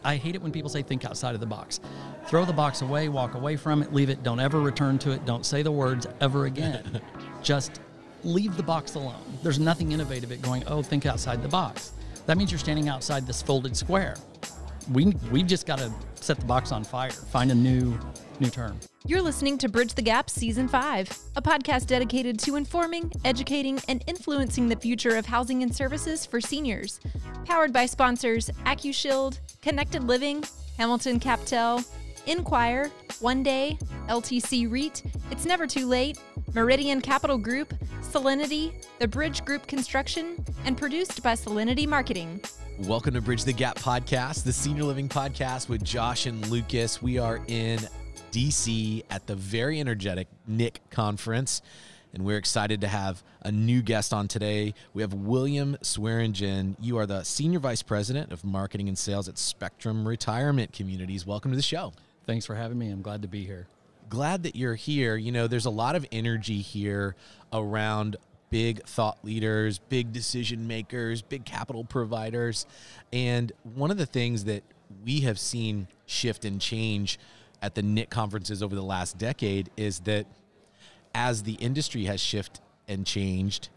I hate it when people say think outside of the box. Throw the box away, walk away from it, leave it, don't ever return to it, don't say the words ever again. Just leave the box alone. There's nothing innovative at going, oh, think outside the box. That means you're standing outside this folded square. We've just got to set the box on fire, find a new term. You're listening to Bridge the Gap Season 5, a podcast dedicated to informing, educating, and influencing the future of housing and services for seniors. Powered by sponsors AccuShield, Connected Living, Hamilton Captel, Inquire, One Day, LTC REIT, It's Never Too Late, Meridian Capital Group, Solinity, The Bridge Group Construction, and produced by Solinity Marketing. Welcome to Bridge the Gap podcast, the senior living podcast with Josh and Lucas. We are in DC at the very energetic NIC conference, and we're excited to have a new guest on today. We have William Swearingen. You are the Senior Vice President of Marketing and Sales at Spectrum Retirement Communities. Welcome to the show. Thanks for having me. I'm glad to be here. Glad that you're here. You know, there's a lot of energy here around big thought leaders, big decision makers, big capital providers. And one of the things that we have seen shift and change at the NIC conferences over the last decade is that as the industry has shifted and changed,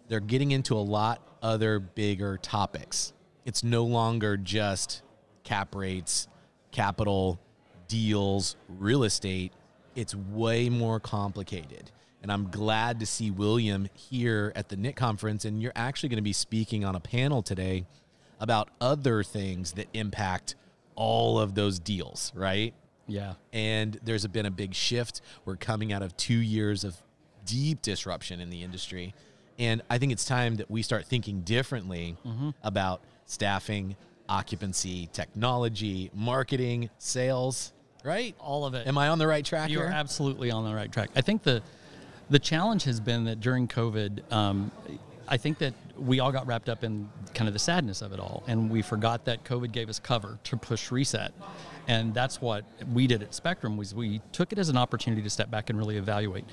they're getting into a lot other bigger topics. It's no longer just cap rates, capital, deals, real estate. It's way more complicated. And I'm glad to see William here at the NIC conference. And you're actually going to be speaking on a panel today about other things that impact all of those deals, right? Yeah. And there's been a big shift. We're coming out of 2 years of deep disruption in the industry. And I think it's time that we start thinking differently about staffing, occupancy, technology, marketing, sales, right? All of it. Am I on the right track here? You're absolutely on the right track. I think the challenge has been that during COVID, I think that we all got wrapped up in kind of the sadness of it all, and we forgot that COVID gave us cover to push reset. And that's what we did at Spectrum, was we took it as an opportunity to step back and really evaluate,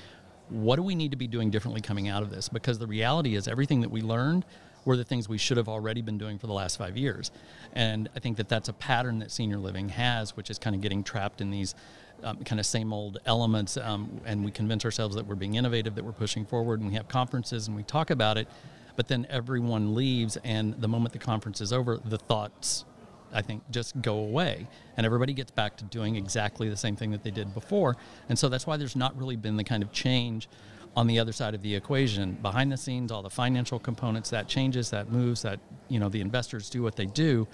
what do we need to be doing differently coming out of this? Because the reality is everything that we learned were the things we should have already been doing for the last 5 years. And I think that that's a pattern that senior living has, which is kind of getting trapped in these kind of same old elements, and we convince ourselves that we're being innovative, that we're pushing forward, and we have conferences and we talk about it, but then everyone leaves, and the moment the conference is over, the thoughts, I think, just go away, and everybody gets back to doing exactly the same thing that they did before. And so that's why there's not really been the kind of change on the other side of the equation. Behind the scenes, all the financial components, that changes, that moves, that, you know, the investors do what they do,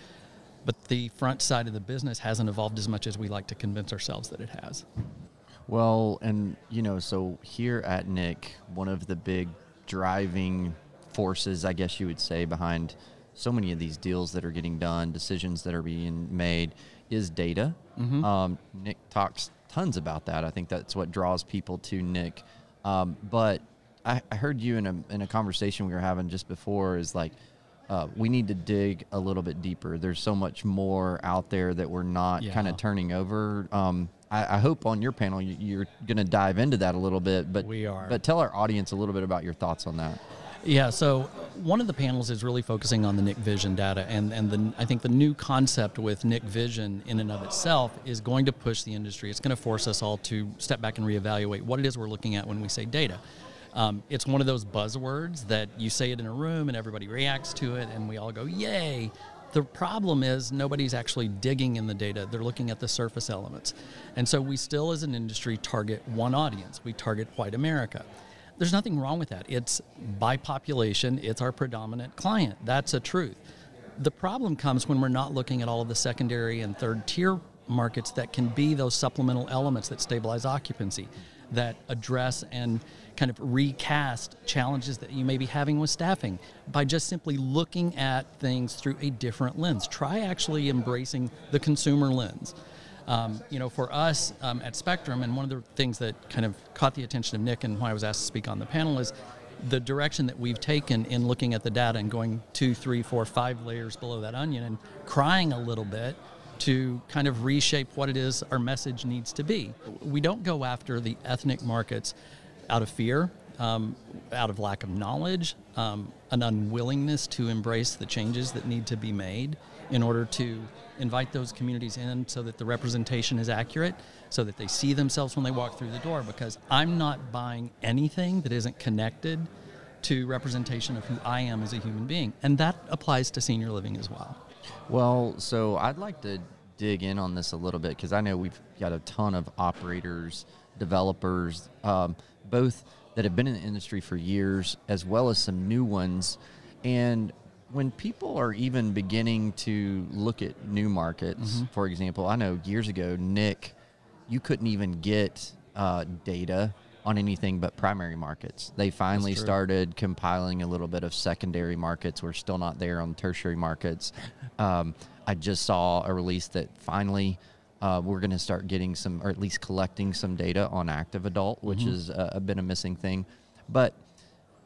but the front side of the business hasn't evolved as much as we like to convince ourselves that it has. Well, and, you know, so here at NIC, one of the big driving forces, I guess you would say, behind so many of these deals that are getting done, decisions that are being made, is data. NIC talks tons about that. I think that's what draws people to NIC. But I heard you in a conversation we were having just before is like, we need to dig a little bit deeper. There's so much more out there that we're not kind of turning over. I hope on your panel you're going to dive into that a little bit. But we are. But tell our audience a little bit about your thoughts on that. Yeah, so one of the panels is really focusing on the NIC Vision data, and I think the new concept with NIC Vision in and of itself is going to push the industry. It's going to force us all to step back and reevaluate what it is we're looking at when we say data. It's one of those buzzwords that you say it in a room and everybody reacts to it and we all go, yay. The problem is nobody's actually digging in the data. They're looking at the surface elements. And so we still, as an industry, target one audience. We target white America. There's nothing wrong with that. It's by population, it's our predominant client. That's a truth. The problem comes when we're not looking at all of the secondary and third tier markets that can be those supplemental elements that stabilize occupancy, that address and kind of recast challenges that you may be having with staffing by just simply looking at things through a different lens. Try actually embracing the consumer lens. You know, for us at Spectrum, and one of the things that kind of caught the attention of NIC and why I was asked to speak on the panel is the direction that we've taken in looking at the data and going 2, 3, 4, 5 layers below that onion and crying a little bit to kind of reshape what it is our message needs to be. We don't go after the ethnic markets out of fear, out of lack of knowledge, an unwillingness to embrace the changes that need to be made. in order to invite those communities in so that the representation is accurate, so that they see themselves when they walk through the door, because I'm not buying anything that isn't connected to representation of who I am as a human being. And that applies to senior living as well. Well, so I'd like to dig in on this a little bit, because I know we've got a ton of operators, developers, both that have been in the industry for years, as well as some new ones. And when people are even beginning to look at new markets, for example, I know years ago, Nick, you couldn't even get data on anything but primary markets. They finally started compiling a little bit of secondary markets. We're still not there on tertiary markets. I just saw a release that finally we're going to start getting some, or at least collecting some data on active adult, which has been a missing thing. But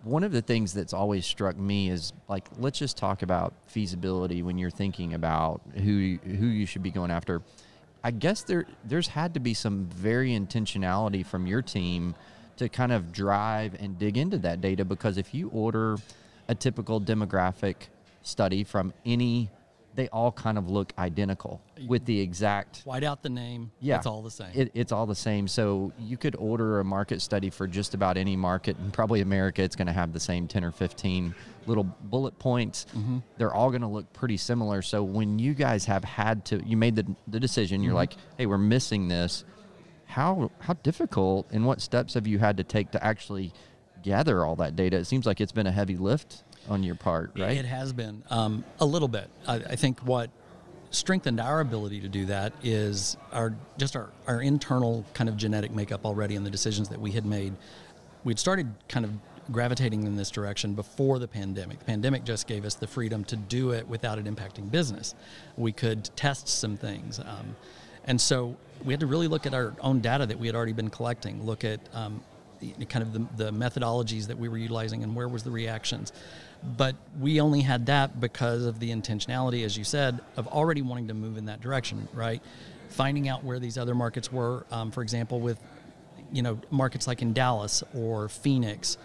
one of the things that's always struck me is, like, let's just talk about feasibility when you're thinking about who you should be going after. I guess there's had to be some very intentionality from your team to kind of drive and dig into that data, because if you order a typical demographic study from any, they all kind of look identical with the exact... White out the name, yeah, it's all the same. It's all the same. So you could order a market study for just about any market, and probably America, it's going to have the same 10 or 15 little bullet points. They're all going to look pretty similar. So when you guys have had to, you made the decision, you're like, hey, we're missing this. How difficult, and what steps have you had to take to actually gather all that data? It seems like it's been a heavy lift on your part, right? It has been a little bit. I think what strengthened our ability to do that is our internal kind of genetic makeup already, and the decisions that we had made. We'd started kind of gravitating in this direction before the pandemic. The pandemic just gave us the freedom to do it without it impacting business. We could test some things. And so we had to really look at our own data that we had already been collecting, look at kind of the methodologies that we were utilizing and where was the reactions. But we only had that because of the intentionality, as you said, of already wanting to move in that direction, right? Finding out where these other markets were, for example, with, markets like in Dallas or Phoenix,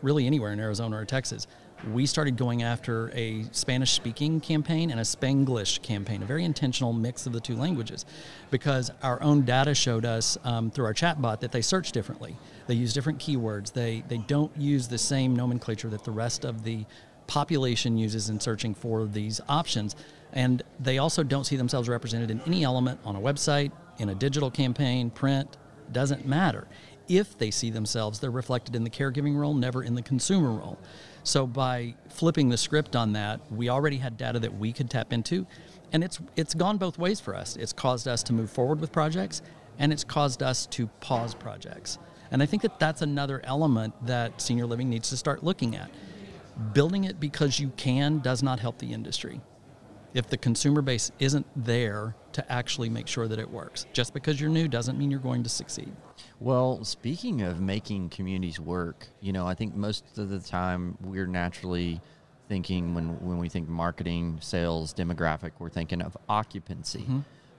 really anywhere in Arizona or Texas. We started going after a Spanish-speaking campaign and a Spanglish campaign, a very intentional mix of the two languages, because our own data showed us through our chatbot that they search differently. They use different keywords. They don't use the same nomenclature that the rest of the population uses in searching for these options. And they also don't see themselves represented in any element on a website, in a digital campaign, print, doesn't matter. If they see themselves, they're reflected in the caregiving role, never in the consumer role. So by flipping the script on that, we already had data that we could tap into, and it's gone both ways for us. It's caused us to move forward with projects, and it's caused us to pause projects. And I think that that's another element that senior living needs to start looking at. Building it because you can does not help the industry if the consumer base isn't there to actually make sure that it works. Just because you're new doesn't mean you're going to succeed. Well, speaking of making communities work, I think most of the time we're naturally thinking, when we think marketing, sales, demographic, we're thinking of occupancy.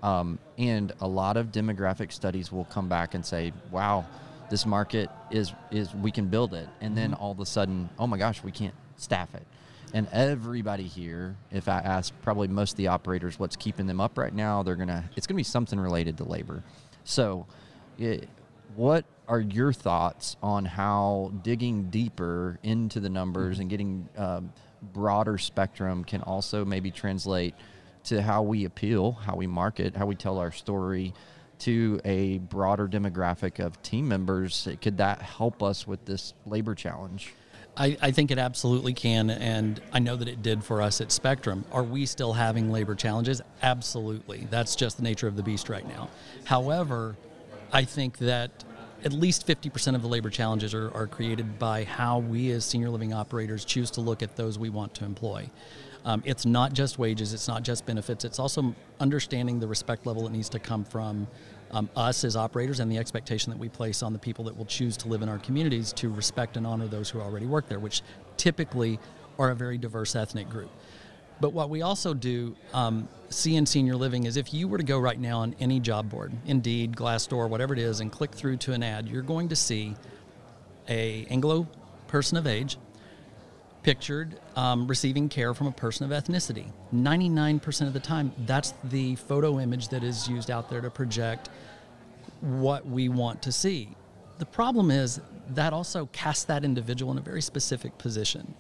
And a lot of demographic studies will come back and say, wow, this market is we can build it. And then all of a sudden, oh my gosh, we can't staff it. And everybody here, if I ask probably most of the operators what's keeping them up right now, it's going to be something related to labor. So what are your thoughts on how digging deeper into the numbers and getting broader spectrum can also maybe translate to how we appeal, how we market, how we tell our story to a broader demographic of team members? Could that help us with this labor challenge? I think it absolutely can, and I know that it did for us at Spectrum. Are we still having labor challenges? Absolutely. That's just the nature of the beast right now. However, I think that at least 50% of the labor challenges are created by how we as senior living operators choose to look at those we want to employ. It's not just wages, it's not just benefits, it's also understanding the respect level that needs to come from us as operators and the expectation that we place on the people that will choose to live in our communities to respect and honor those who already work there, which typically are a very diverse ethnic group. But what we also do see in senior living is if you were to go right now on any job board, Indeed, Glassdoor, whatever it is, and click through to an ad, you're going to see a Anglo person of age, pictured receiving care from a person of ethnicity. 99% of the time, that's the photo image that is used out there to project what we want to see. The problem is that also casts that individual in a very specific position.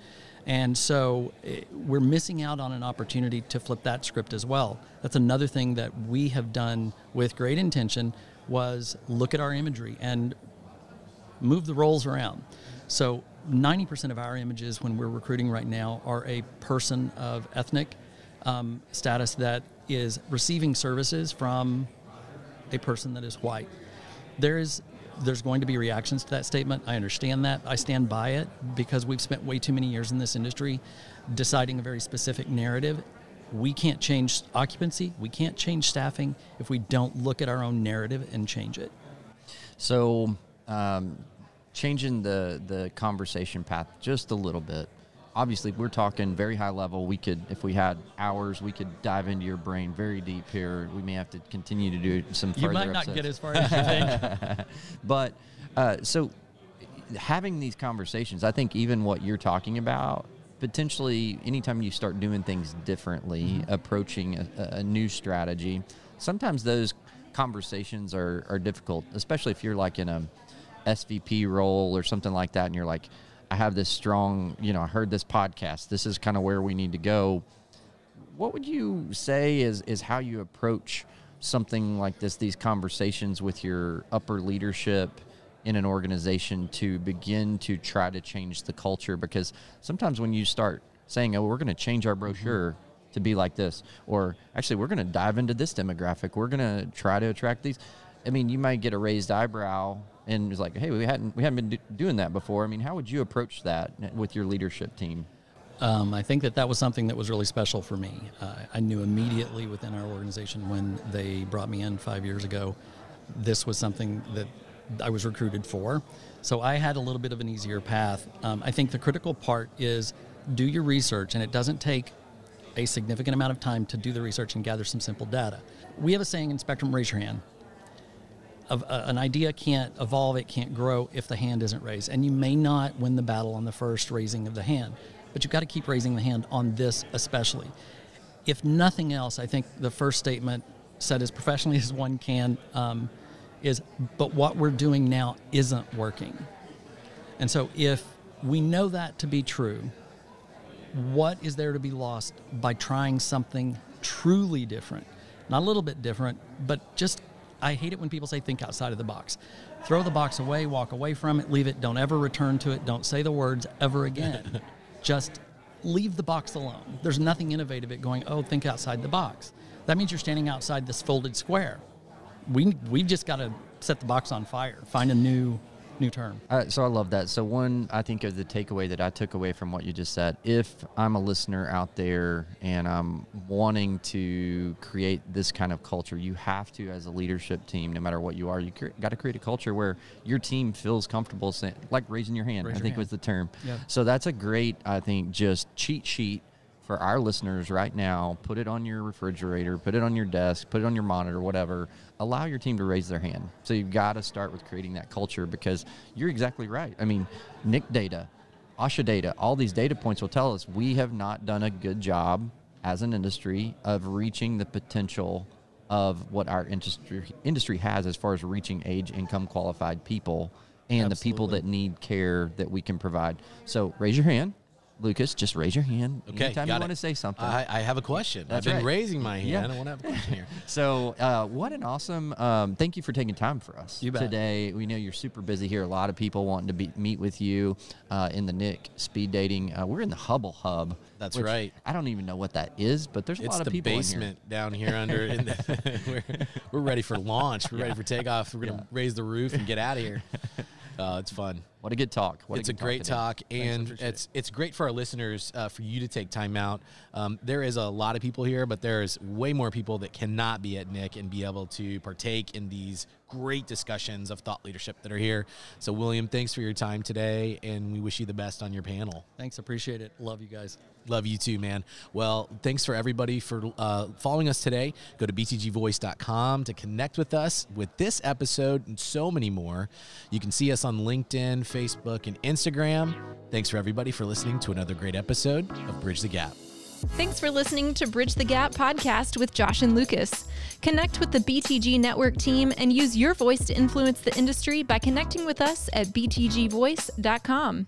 And so we're missing out on an opportunity to flip that script as well. That's another thing that we have done with great intention, was look at our imagery and move the roles around. So 90% of our images when we're recruiting right now are a person of ethnic status that is receiving services from a person that is white. There's going to be reactions to that statement. I understand that. I stand by it because we've spent way too many years in this industry deciding a very specific narrative. We can't change occupancy. We can't change staffing if we don't look at our own narrative and change it. So changing the conversation path just a little bit. Obviously, we're talking very high level. We could, if we had hours, we could dive into your brain very deep here. We may have to continue to do some further You might not get as far as you think. But so having these conversations, I think even what you're talking about, potentially anytime you start doing things differently, approaching a new strategy, sometimes those conversations are difficult, especially if you're like in a SVP role or something like that, and you're like, I have this strong, I heard this podcast. This is kind of where we need to go. What would you say is how you approach something like this, these conversations with your upper leadership in an organization to begin to try to change the culture? Because sometimes when you start saying, oh, we're going to change our brochure to be like this, or actually we're going to dive into this demographic, we're going to try to attract these. I mean, you might get a raised eyebrow and it's like, hey, we hadn't been doing that before. I mean, how would you approach that with your leadership team? I think that was something that was really special for me. I knew immediately within our organization when they brought me in 5 years ago, this was something that I was recruited for. So I had a little bit of an easier path. I think the critical part is do your research, and it doesn't take a significant amount of time to do the research and gather some simple data. We have a saying in Spectrum, raise your hand. An idea can't evolve, it can't grow if the hand isn't raised. And you may not win the battle on the first raising of the hand, but you've got to keep raising the hand on this especially. If nothing else, I think the first statement, said as professionally as one can, is, but what we're doing now isn't working. And so if we know that to be true, what is there to be lost by trying something truly different? Not a little bit different, but just, I hate it when people say think outside of the box. Throw the box away, walk away from it, leave it, don't ever return to it, don't say the words ever again. Just leave the box alone. There's nothing innovative at going, oh, think outside the box. That means you're standing outside this folded square. We've just got to set the box on fire, find a new term. So I love that. So one, I think of the takeaway that I took away from what you just said, if I'm a listener out there and I'm wanting to create this kind of culture, you have to, as a leadership team, no matter what you are, you got to create a culture where your team feels comfortable saying, like raising your hand, I think was the term. Yep. So that's a great, I think, just cheat sheet for our listeners right now. Put it on your refrigerator, put it on your desk, put it on your monitor, whatever. Allow your team to raise their hand. So you've got to start with creating that culture, because you're exactly right. I mean, NIC data, OSHA data, all these data points will tell us we have not done a good job as an industry of reaching the potential of what our industry has as far as reaching age, income qualified people and the people that need care that we can provide. So raise your hand. Lucas, just raise your hand anytime you want to say something. I have a question. I've been raising my hand. I want to have a question here. So what an awesome, thank you for taking time for us today. We know you're super busy here. A lot of people wanting to meet with you in the NIC speed dating. We're in the Hubble Hub. That's right. I don't even know what that is, but there's a lot of people in here. It's the basement down here under. We're ready for launch. We're ready for takeoff. We're going to raise the roof and get out of here. It's fun. What a good talk. It's a great talk, and it's great for our listeners, for you to take time out. There is a lot of people here, but there's way more people that cannot be at NIC and be able to partake in these great discussions of thought leadership that are here. So William, thanks for your time today, and we wish you the best on your panel. Thanks, appreciate it. Love you guys. Love you too, man. Well, thanks for everybody for following us today. Go to btgvoice.com to connect with us with this episode and so many more. You can see us on LinkedIn, Facebook, and Instagram. Thanks for everybody for listening to another great episode of Bridge the Gap. Thanks for listening to Bridge the Gap podcast with Josh and Lucas. Connect with the BTG Network team and use your voice to influence the industry by connecting with us at btgvoice.com.